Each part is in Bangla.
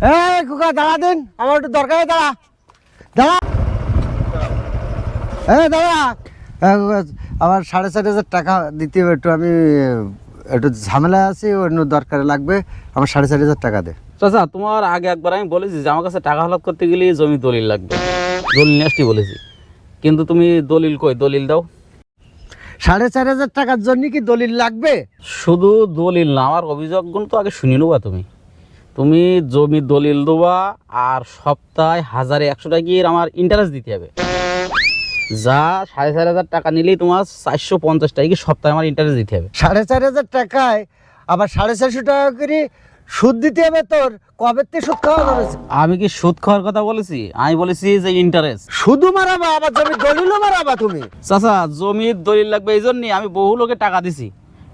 এই খোকা দাঁড়া দিন, আমার একটু দরকার, দাঁড়া দাঁড়া, দাঁড়া। আমার 4,500 টাকা দিতে হবে, একটু আমি একটু ঝামেলা আছি, অন্য দরকারে লাগবে, আমার 4,500 টাকা দে। চাচা তোমার আগে একবার আমি বলেছি যে আমার কাছে টাকা হালাত করতে গেলে জমি দলিল লাগবে, দলিল নিয়ে আসতে বলেছি, কিন্তু তুমি দলিল কই, দলিল দাও। 4,500 টাকার জন্য কি দলিল লাগবে? শুধু দলিল না, আমার অভিযোগগুলো তো আগে শুনে নেবা। তুমি জমির দলিল দেবা, আর সপ্তাহে 1,100 টাকা আমার ইন্টারেস্ট দিতে হবে। যা 4,500 টাকা নিলেই তোমার 450 টাকা সপ্তাহে আমার ইন্টারেস্ট দিতে হবে। 4,500 টাকায় আবার 450 টাকা করে সুদ দিতে হবে তোর? কবে থেকে সুদ খাওয়া ধরেছে? আমি কি সুদ খাওয়ার কথা বলেছি? আমি বলেছি যে ইন্টারেস্ট। শুধু মারাবা, আবার জমি দলিলও মারাবা তুমি? চাচা জমির দলিল লাগবে এই জন্যই আমি বহু লোকে টাকা দিছি,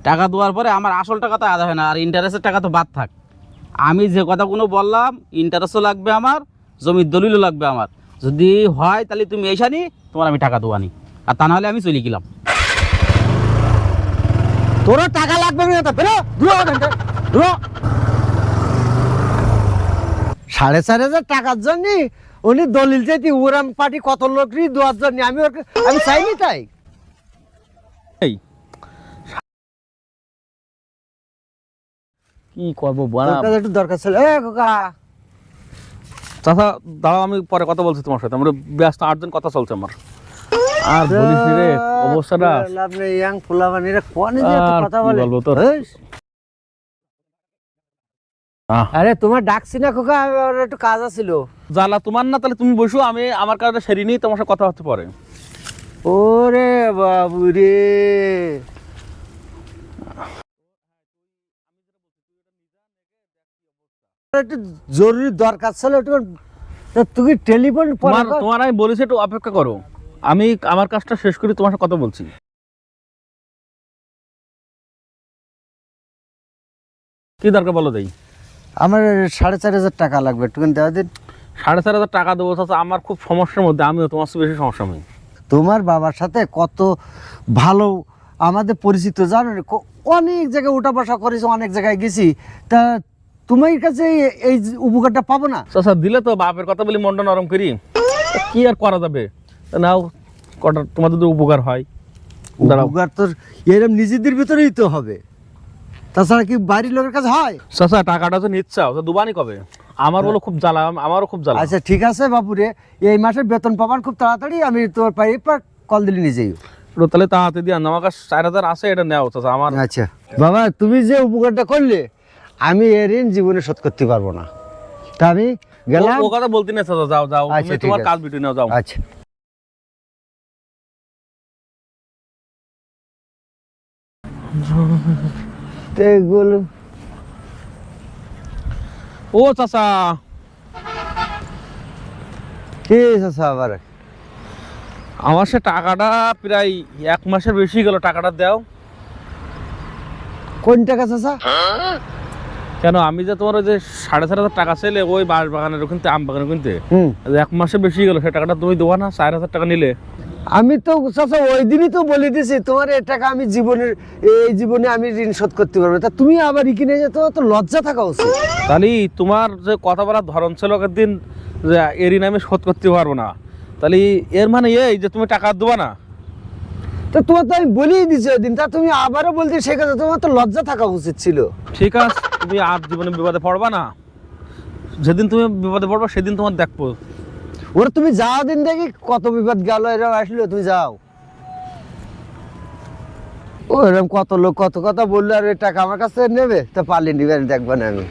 টাকা দেওয়ার পরে আমার আসল টাকা তো আদা হয় না, আর ইন্টারেস্টের টাকা তো বাদ থাক। আমি যে কথাগুলো বললাম, ইন্টারেস্টও লাগবে আমার, জমির দলিলও লাগবে আমার। যদি হয় তাহলে তুমি এইখানি তোমার আমি টাকা দেওয়ানি, আর তা নাহলে আমি চলে গেলাম। তোর টাকা লাগবে না, বেরো দূর। 4,500 টাকার জন্য উনি দলিল চাইতে উড়ান পার্টি কত লোকরই দেওয়ার জন্য আমি চাইনি তাই। এই কি করবো বলা একটু দরকার ছিল। খোকা চাচা দাঁড়াও, আমি পরে কথা বলছি তোমার সাথে, আমরা ব্যস্ত, 8 দিন কথা চলছে আমার। আর বলিস নি রে অবস্থাটা, লাভ নেই, ইয়াং ফুলাবানিরা কোনে যে এত আর কথা কি বলে। বলবো তোর। আরে তোমার ডাকছি না খোকা, আমার একটু কাজ আছিল। জ্বালা তোমার না, তাহলে তুমি বসো, আমি আমার কাজটা সেরে নিই, তোমার সাথে কথা হচ্ছে পরে। ওরে বাবু রে, একটু জরুরি দরকার ছিল, একটু তুমি টেলিফোন তোমার আমি বলেছি একটু অপেক্ষা করো, আমি আমার কাজটা শেষ করি, তোমার সাথে কথা বলছি। কি দরকার বলো দেই? আমার 4,500 টাকা লাগবে, একটু দেওয়া দিন। 4,500 টাকা দেবো চাচা, আমার খুব সমস্যার মধ্যে, আমিও তোমার চেয়ে বেশি সমস্যা নেই। তোমার বাবার সাথে কত ভালো আমাদের পরিচিত, জানো, অনেক জায়গায় উঠা বসা করেছি, অনেক জায়গায় গেছি, তা তোমার কাছে এই উপকারটা পাবো না? চাচা দিলে তো বাপের কথা বলি, মনটা নরম করি, কি আর করা যাবে, নাও কটা, তোমাদের তো উপকার হয়। উপকার তো এরকম নিজেদের ভিতরেই তো হবে, তাছাড়া কি বাড়ির লোকের কাছে হয়? চাচা টাকাটা তো নিচ্ছাও, তো দুবানি কবে? আমার বলো খুব জ্বালা, আমারও খুব জ্বালা। আচ্ছা ঠিক আছে বাপুরে, এই মাসের বেতন পাবান খুব তাড়াতাড়ি, আমি তোমার পাই কল দিলে নিজেই। তাহলে তাহাতে দিয়ে আমার কাছে 4,000 আছে, এটা নেও চাচা আমার। আচ্ছা বাবা, তুমি যে উপকারটা করলে আমি এর ঋণ জীবনে শোধ করতে পারবো না, তা আমি গেলাম। ও কথা বলতে না চাচা, যাও যাও, আচ্ছা, তুমি ঠিক তোমার আছে। কাজ বিটে নাও, যাও। আচ্ছা এগুলো ও চাচা, কি আছে আবার? আমার সে টাকাটা প্রায় 1 মাসের বেশি গেল, টাকাটা দাও। কোন টাকা চাচা? কেন আমি যে তোমার ওই যে 4,500 টাকা ছেলে ওই বাঁশ বাগানের ওখানে, আম বাগানের ওখানে, 1 মাসের বেশি গেল, সে টাকাটা তুমি দেবো না? 4,000 টাকা নিলে। আমি তো চাচা ওই দিনই তো বলে দিয়েছি তোমার এই টাকা আমি এই জীবনে আমি ঋণ শোধ করতে পারবো, তা তুমি আবার কিনে যেত, তো লজ্জা থাকা উচিত। তাহলে তোমার যে কথা বলার ধরন ছিল আগের দিন, যে এর ঋণ আমি শোধ করতে পারবো না, তাহলে এর মানে এই যে তুমি টাকা দেবো না? তো তোমার তো আমি বলেই দিছি ওই দিন, তা তুমি আবারও বলতে সে কথা, তোমার তো লজ্জা থাকা উচিত ছিল। ঠিক আছে, তুমি আর জীবনে বিপদে পড়বা না, যেদিন তুমি বিপদে পড়বা সেদিন তোমার দেখবো। ওরা তুমি যাও, দিন দেখি কত বিপদ গেল, এরকম আসলো, তুমি যাও। ও এরকম কত লোক কত কথা বললো, আর ওই টাকা আমার কাছে নেবে, তো পারলে নিবে, দেখবো না আমি।